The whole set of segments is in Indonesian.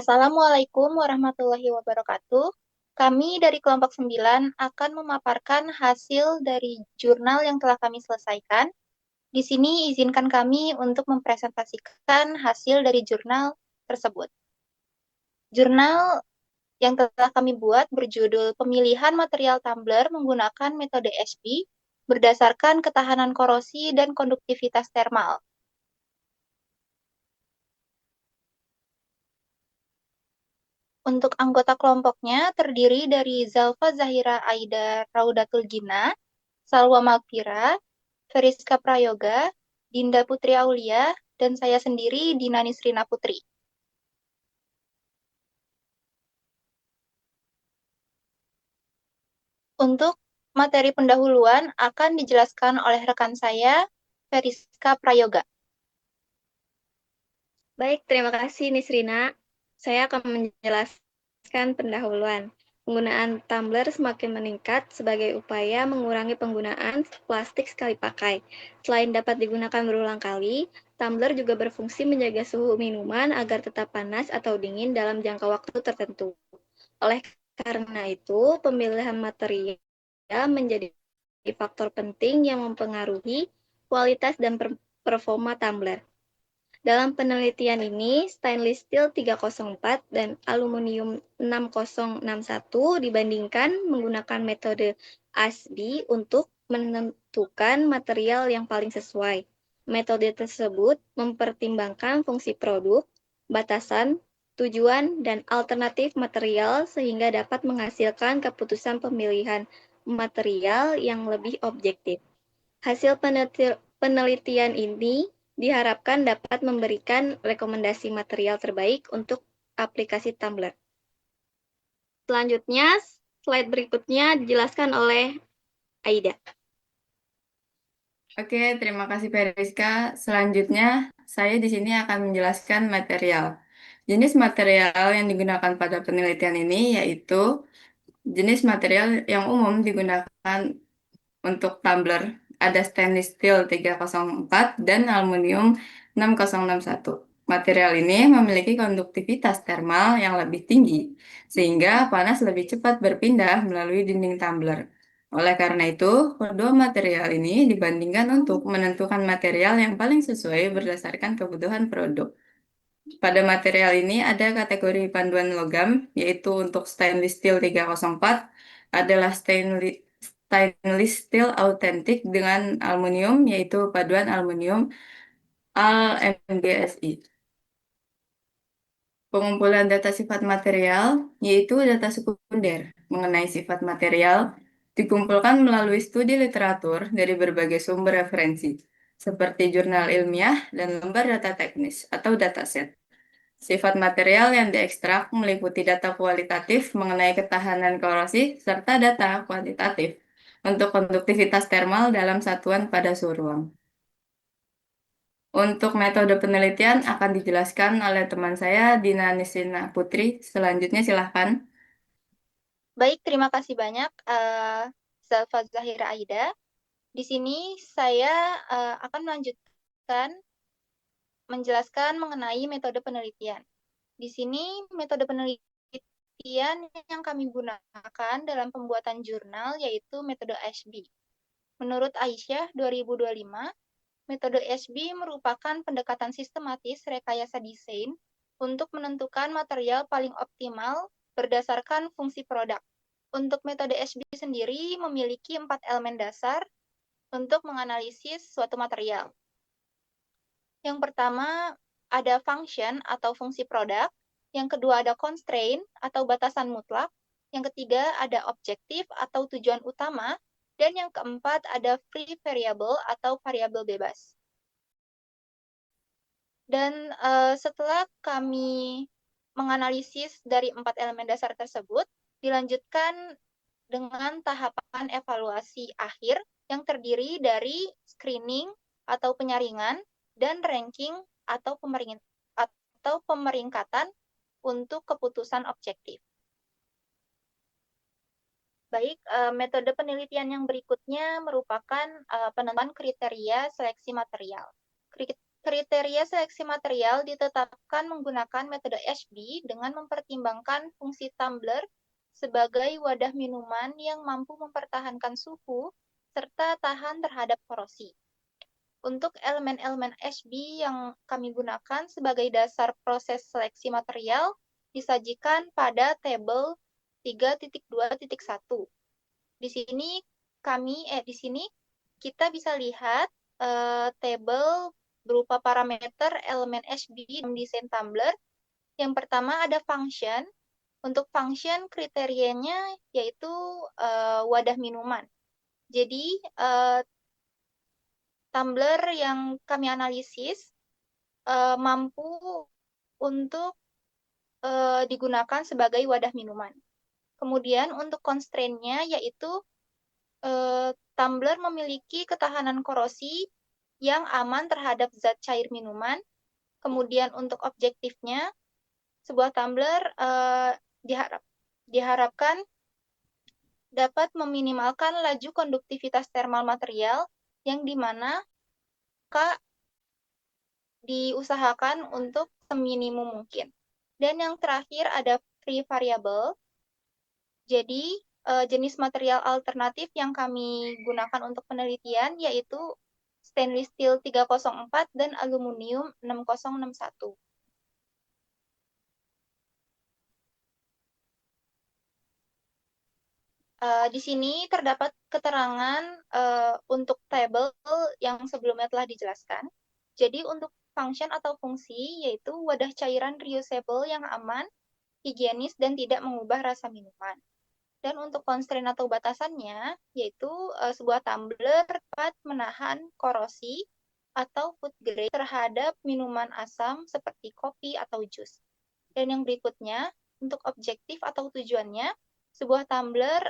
Assalamualaikum warahmatullahi wabarakatuh. Kami dari kelompok 9 akan memaparkan hasil dari jurnal yang telah kami selesaikan. Di sini izinkan kami untuk mempresentasikan hasil dari jurnal tersebut. Jurnal yang telah kami buat berjudul Pemilihan Material Tumbler Menggunakan Metode SB berdasarkan ketahanan korosi dan konduktivitas termal. Untuk anggota kelompoknya terdiri dari Zalfa Zahira Aida Raudatul Gina, Salwa Magfira, Feriska Prayoga, Dinda Putri Aulia, dan saya sendiri Dina Nisrina Putri. Untuk materi pendahuluan akan dijelaskan oleh rekan saya, Feriska Prayoga. Baik, terima kasih Nisrina. Saya akan menjelaskan pendahuluan. Penggunaan tumbler semakin meningkat sebagai upaya mengurangi penggunaan plastik sekali pakai. Selain dapat digunakan berulang kali, tumbler juga berfungsi menjaga suhu minuman agar tetap panas atau dingin dalam jangka waktu tertentu. Oleh karena itu, pemilihan material menjadi faktor penting yang mempengaruhi kualitas dan performa tumbler. Dalam penelitian ini, stainless steel 304 dan aluminium 6061 dibandingkan menggunakan metode ASBE untuk menentukan material yang paling sesuai. Metode tersebut mempertimbangkan fungsi produk, batasan, tujuan, dan alternatif material sehingga dapat menghasilkan keputusan pemilihan material yang lebih objektif. Hasil penelitian ini diharapkan dapat memberikan rekomendasi material terbaik untuk aplikasi tumbler. Selanjutnya, slide berikutnya dijelaskan oleh Aida. Oke, terima kasih Periska. Selanjutnya, saya di sini akan menjelaskan material. Jenis material yang digunakan pada penelitian ini yaitu jenis material yang umum digunakan untuk tumbler. Ada stainless steel 304 dan aluminium 6061. Material ini memiliki konduktivitas termal yang lebih tinggi, sehingga panas lebih cepat berpindah melalui dinding tumbler. Oleh karena itu, kedua material ini dibandingkan untuk menentukan material yang paling sesuai berdasarkan kebutuhan produk. Pada material ini ada kategori panduan logam, yaitu untuk stainless steel 304 adalah stainless steel autentik dengan aluminium, yaitu paduan aluminium AlMgSi. Pengumpulan data sifat material, yaitu data sekunder mengenai sifat material, dikumpulkan melalui studi literatur dari berbagai sumber referensi, seperti jurnal ilmiah dan lembar data teknis atau dataset. Sifat material yang diekstrak meliputi data kualitatif mengenai ketahanan korosi serta data kuantitatif untuk konduktivitas termal dalam satuan pada suhu ruang. Untuk metode penelitian akan dijelaskan oleh teman saya, Dina Nisrina Putri. Selanjutnya silahkan. Baik, terima kasih banyak, Zalfa Zahira Aida. Di sini saya akan melanjutkan menjelaskan mengenai metode penelitian. Di sini metode penelitian yang kami gunakan dalam pembuatan jurnal yaitu metode ASBE. Menurut Aisyah 2025, metode ASBE merupakan pendekatan sistematis rekayasa desain untuk menentukan material paling optimal berdasarkan fungsi produk. Untuk metode ASBE sendiri memiliki 4 elemen dasar untuk menganalisis suatu material. Yang pertama ada function atau fungsi produk, yang kedua ada constraint atau batasan mutlak, yang ketiga ada objektif atau tujuan utama, dan yang keempat ada free variable atau variabel bebas. Dan setelah kami menganalisis dari 4 elemen dasar tersebut, dilanjutkan dengan tahapan evaluasi akhir yang terdiri dari screening atau penyaringan dan ranking atau pemeringkatan untuk keputusan objektif. Baik, metode penelitian yang berikutnya merupakan penentuan kriteria seleksi material. Kriteria seleksi material ditetapkan menggunakan metode HB dengan mempertimbangkan fungsi tumbler sebagai wadah minuman yang mampu mempertahankan suhu serta tahan terhadap korosi. Untuk elemen-elemen HB yang kami gunakan sebagai dasar proses seleksi material disajikan pada tabel 3.2.1. Di sini kita bisa lihat tabel berupa parameter elemen HB dalam desain tumbler. Yang pertama ada function. Untuk function kriterianya yaitu wadah minuman. Jadi tumbler yang kami analisis mampu untuk digunakan sebagai wadah minuman. Kemudian untuk constraint-nya yaitu tumbler memiliki ketahanan korosi yang aman terhadap zat cair minuman. Kemudian untuk objektifnya, sebuah tumbler diharapkan dapat meminimalkan laju konduktivitas termal material yang dimana K diusahakan untuk seminimum mungkin. Dan yang terakhir ada free variable. Jadi jenis material alternatif yang kami gunakan untuk penelitian yaitu stainless steel 304 dan aluminium 6061. Di sini terdapat keterangan untuk tabel yang sebelumnya telah dijelaskan. Jadi untuk function atau fungsi yaitu wadah cairan reusable yang aman, higienis, dan tidak mengubah rasa minuman. Dan untuk constraint atau batasannya yaitu sebuah tumbler dapat menahan korosi atau food grade terhadap minuman asam seperti kopi atau jus. Dan yang berikutnya, untuk objektif atau tujuannya, sebuah tumbler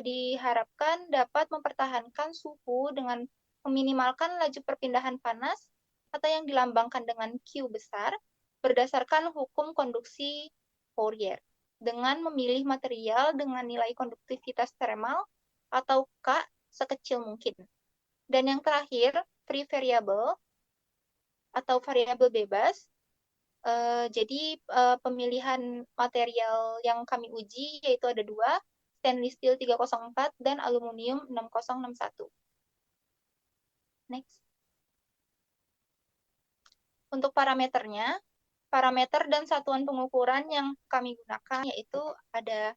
diharapkan dapat mempertahankan suhu dengan meminimalkan laju perpindahan panas atau yang dilambangkan dengan Q besar berdasarkan hukum konduksi Fourier dengan memilih material dengan nilai konduktivitas termal atau K sekecil mungkin. Dan yang terakhir, free variable atau variabel bebas. Jadi pemilihan material yang kami uji yaitu ada dua, stainless steel 304 dan aluminium 6061. Next. Untuk parameternya, parameter dan satuan pengukuran yang kami gunakan yaitu ada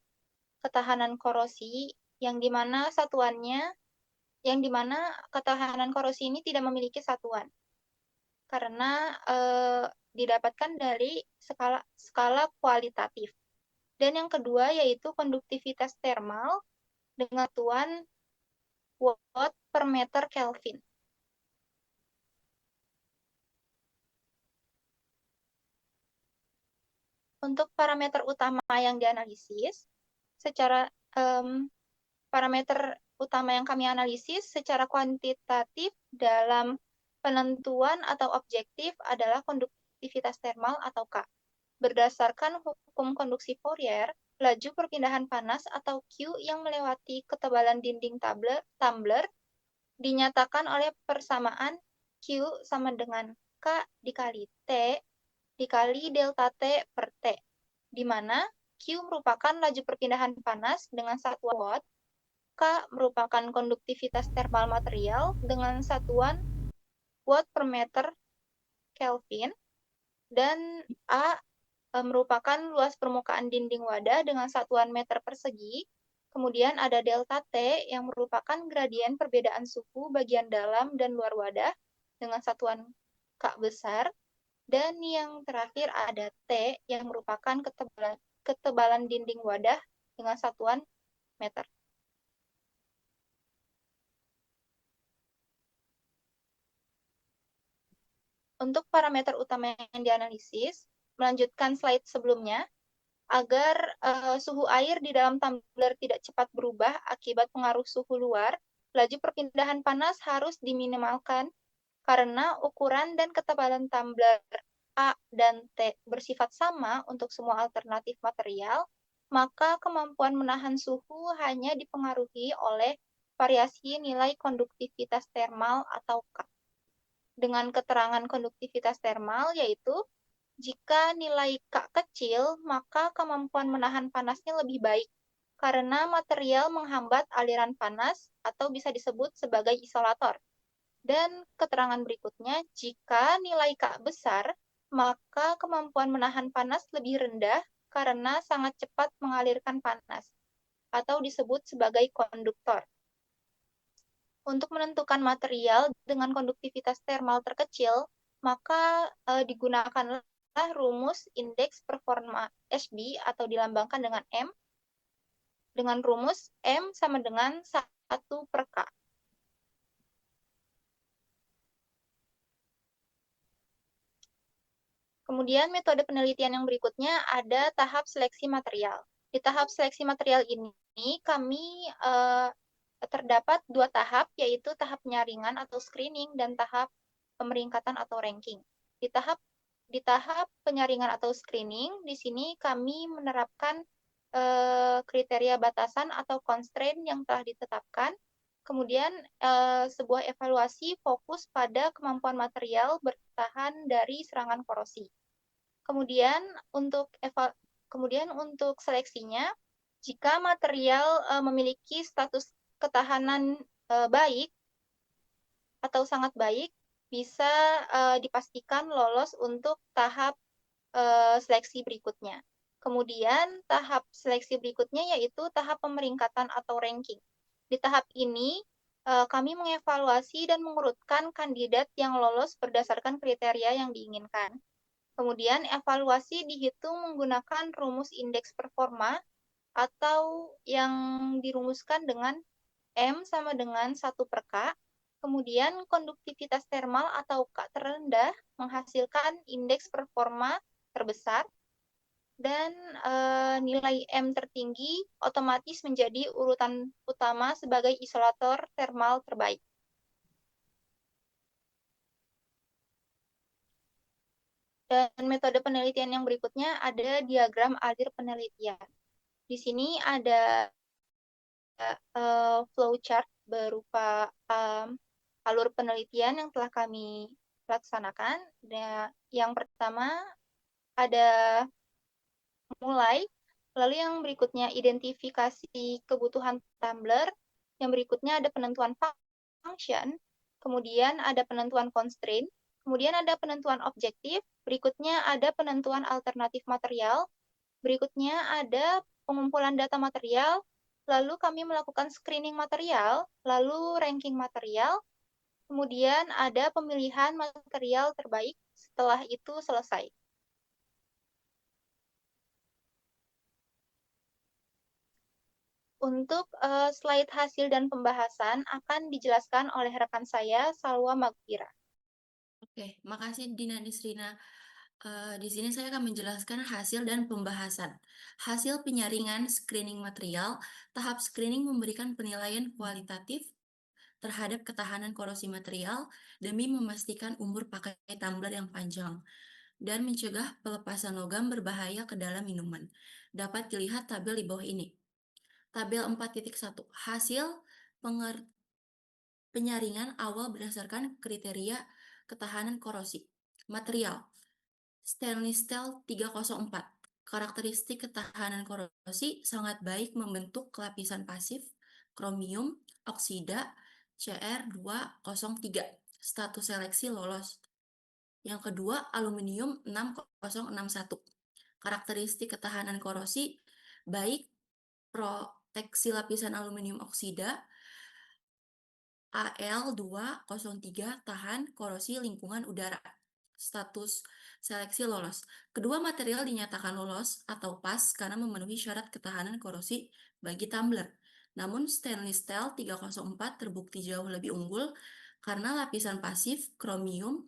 ketahanan korosi yang dimana ketahanan korosi ini tidak memiliki satuan karena didapatkan dari skala kualitatif. Dan yang kedua yaitu konduktivitas termal dengan satuan watt per meter Kelvin. Untuk parameter utama yang dianalisis, parameter utama yang kami analisis secara kuantitatif dalam penentuan atau objektif adalah konduktivitas termal atau K. Berdasarkan hukum konduksi Fourier, laju perpindahan panas atau Q yang melewati ketebalan dinding tumbler dinyatakan oleh persamaan Q sama dengan K dikali T dikali delta T per T, di mana Q merupakan laju perpindahan panas dengan satuan watt, K merupakan konduktivitas termal material dengan satuan watt per meter Kelvin, dan A merupakan luas permukaan dinding wadah dengan satuan meter persegi. Kemudian ada delta T yang merupakan gradien perbedaan suhu bagian dalam dan luar wadah dengan satuan K besar. Dan yang terakhir ada T yang merupakan ketebalan dinding wadah dengan satuan meter. Untuk parameter utama yang dianalisis, melanjutkan slide sebelumnya, agar suhu air di dalam tumbler tidak cepat berubah akibat pengaruh suhu luar, laju perpindahan panas harus diminimalkan karena ukuran dan ketebalan tumbler A dan T bersifat sama untuk semua alternatif material, maka kemampuan menahan suhu hanya dipengaruhi oleh variasi nilai konduktivitas termal atau K. dengan keterangan konduktivitas termal, yaitu jika nilai K kecil, maka kemampuan menahan panasnya lebih baik karena material menghambat aliran panas atau bisa disebut sebagai isolator. Dan keterangan berikutnya, jika nilai K besar, maka kemampuan menahan panas lebih rendah karena sangat cepat mengalirkan panas atau disebut sebagai konduktor. Untuk menentukan material dengan konduktivitas termal terkecil, maka digunakanlah rumus indeks performa HB atau dilambangkan dengan M, dengan rumus M sama dengan 1/K. Kemudian metode penelitian yang berikutnya ada tahap seleksi material. Di tahap seleksi material ini kami terdapat 2 tahap, yaitu tahap penyaringan atau screening dan tahap pemeringkatan atau ranking. Di tahap penyaringan atau screening, di sini kami menerapkan kriteria batasan atau constraint yang telah ditetapkan. Kemudian sebuah evaluasi fokus pada kemampuan material bertahan dari serangan korosi. Kemudian untuk seleksinya, jika material memiliki status ketahanan baik atau sangat baik, bisa dipastikan lolos untuk tahap seleksi berikutnya. Kemudian tahap seleksi berikutnya yaitu tahap pemeringkatan atau ranking. Di tahap ini kami mengevaluasi dan mengurutkan kandidat yang lolos berdasarkan kriteria yang diinginkan. Kemudian evaluasi dihitung menggunakan rumus indeks performa atau yang dirumuskan dengan M sama dengan 1/K. Kemudian konduktivitas termal atau K terendah menghasilkan indeks performa terbesar dan nilai M tertinggi otomatis menjadi urutan utama sebagai isolator termal terbaik. Dan metode penelitian yang berikutnya ada diagram alir penelitian. Di sini ada flowchart berupa alur penelitian yang telah kami laksanakan. Yang pertama ada mulai, lalu yang berikutnya identifikasi kebutuhan tumbler, yang berikutnya ada penentuan function, kemudian ada penentuan constraint, kemudian ada penentuan objektif, berikutnya ada penentuan alternatif material, berikutnya ada pengumpulan data material, lalu kami melakukan screening material, lalu ranking material, kemudian ada pemilihan material terbaik setelah itu selesai. Untuk slide hasil dan pembahasan akan dijelaskan oleh rekan saya, Salwa Magfira. Oke, makasih Dina Nisrina. Di sini saya akan menjelaskan hasil dan pembahasan. Hasil penyaringan screening material, tahap screening memberikan penilaian kualitatif terhadap ketahanan korosi material demi memastikan umur pakai tumbler yang panjang dan mencegah pelepasan logam berbahaya ke dalam minuman. Dapat dilihat tabel di bawah ini. Tabel 4.1. Hasil penyaringan awal berdasarkan kriteria ketahanan korosi. Material. Stainless steel 304. Karakteristik ketahanan korosi sangat baik membentuk lapisan pasif, kromium, oksida, CR203. Status seleksi lolos. Yang kedua, aluminium 6061. Karakteristik ketahanan korosi baik, proteksi lapisan aluminium oksida, AL203 tahan korosi lingkungan udara. Status seleksi lolos. Kedua material dinyatakan lolos atau pas karena memenuhi syarat ketahanan korosi bagi tumbler. Namun stainless steel 304 terbukti jauh lebih unggul karena lapisan pasif kromium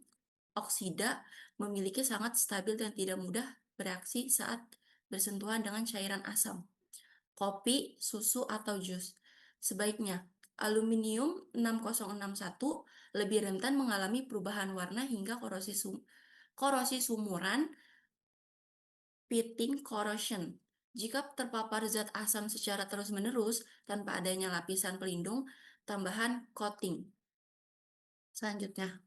oksida memiliki sangat stabil dan tidak mudah bereaksi saat bersentuhan dengan cairan asam, kopi, susu, atau jus. Sebaiknya, aluminium 6061 lebih rentan mengalami perubahan warna hingga korosi sumuran, pitting corrosion. Jika terpapar zat asam secara terus-menerus tanpa adanya lapisan pelindung tambahan coating. Selanjutnya,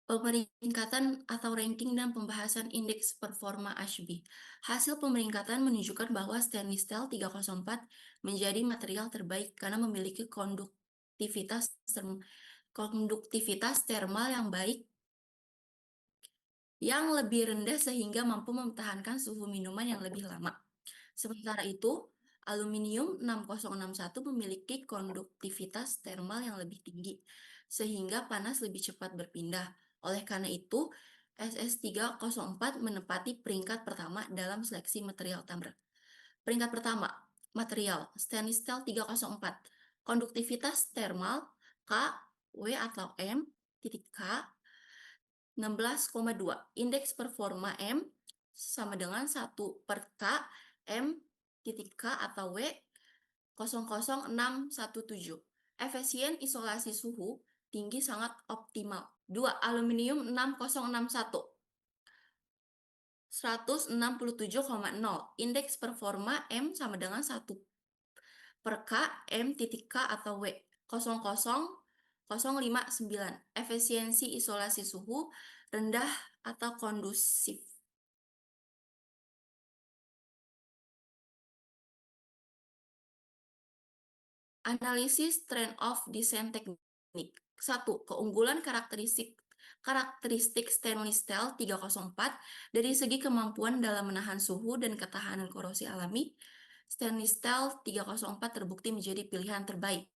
Pemeringkatan atau ranking dan pembahasan indeks performa Ashby. Hasil pemeringkatan menunjukkan bahwa stainless steel 304 menjadi material terbaik karena memiliki konduktivitas thermal yang baik, yang lebih rendah sehingga mampu mempertahankan suhu minuman yang lebih lama. Sementara itu, aluminium 6061 memiliki konduktivitas thermal yang lebih tinggi, sehingga panas lebih cepat berpindah. Oleh karena itu, SS304 menempati peringkat pertama dalam seleksi material tumbler. Peringkat pertama, material stainless steel 304. Konduktivitas thermal K, W atau M, titik K, 16,2. Indeks performa M sama dengan 1 per K, M titik K atau W 00617. Efisien isolasi suhu tinggi sangat optimal. 2. Aluminium 6061. 167,0. Indeks performa M sama dengan 1 per K, M titik K atau W 00059. Efisiensi isolasi suhu rendah atau kondusif. Analisis trend of design teknik. 1. Keunggulan karakteristik stainless steel 304 dari segi kemampuan dalam menahan suhu dan ketahanan korosi alami. Stainless steel 304 terbukti menjadi pilihan terbaik.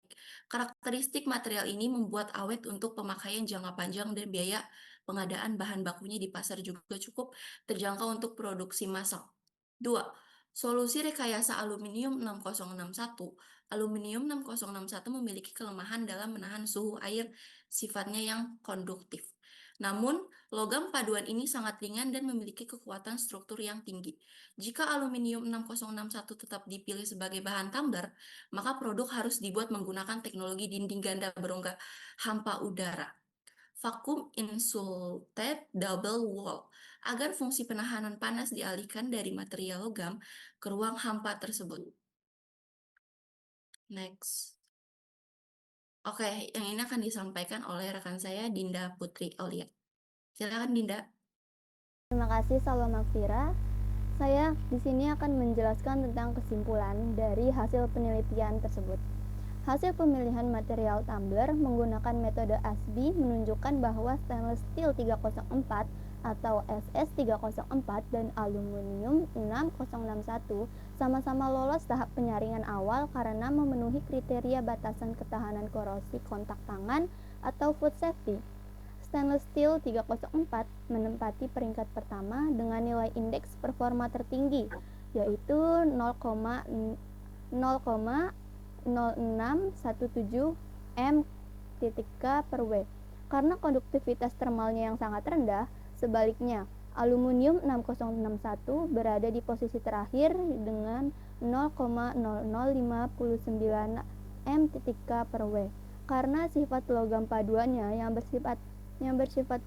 Karakteristik material ini membuat awet untuk pemakaian jangka panjang dan biaya pengadaan bahan bakunya di pasar juga cukup terjangkau untuk produksi massal. 2. Solusi rekayasa aluminium 6061. Aluminium 6061 memiliki kelemahan dalam menahan suhu air sifatnya yang konduktif. Namun, logam paduan ini sangat ringan dan memiliki kekuatan struktur yang tinggi. Jika aluminium 6061 tetap dipilih sebagai bahan tumbler, maka produk harus dibuat menggunakan teknologi dinding ganda berongga hampa udara, vacuum insulated double wall, agar fungsi penahanan panas dialihkan dari material logam ke ruang hampa tersebut. Next. Oke, yang ini akan disampaikan oleh rekan saya, Dinda Putri Aulia. Silakan, Dinda. Terima kasih, Salwa Magfira. Saya di sini akan menjelaskan tentang kesimpulan dari hasil penelitian tersebut. Hasil pemilihan material tumbler menggunakan metode ASBY menunjukkan bahwa stainless steel 304 atau SS304 dan aluminium 6061 sama-sama lolos tahap penyaringan awal karena memenuhi kriteria batasan ketahanan korosi kontak tangan atau food safety. Stainless steel 304 menempati peringkat pertama dengan nilai indeks performa tertinggi, yaitu 0,0617 m/K per W. Karena konduktivitas termalnya yang sangat rendah, sebaliknya, aluminium 6061 berada di posisi terakhir dengan 0,0059 m/K per W. Karena sifat logam paduannya yang bersifat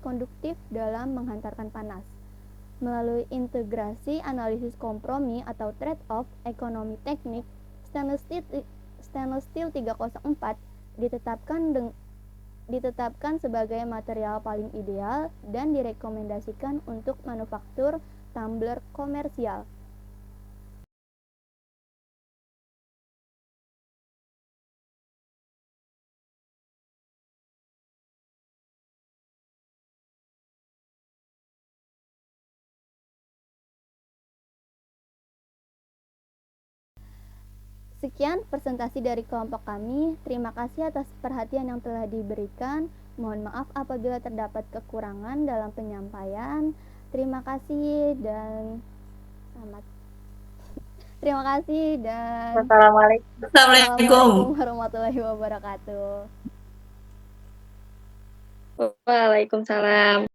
konduktif dalam menghantarkan panas. Melalui integrasi analisis kompromi atau trade-off ekonomi teknik, stainless steel 304 ditetapkan sebagai material paling ideal dan direkomendasikan untuk manufaktur tumbler komersial. Sekian presentasi dari kelompok kami. Terima kasih atas perhatian yang telah diberikan. Mohon maaf apabila terdapat kekurangan dalam penyampaian. Terima kasih dan selamat. Terima kasih dan Assalamualaikum warahmatullahi wabarakatuh. Waalaikumsalam.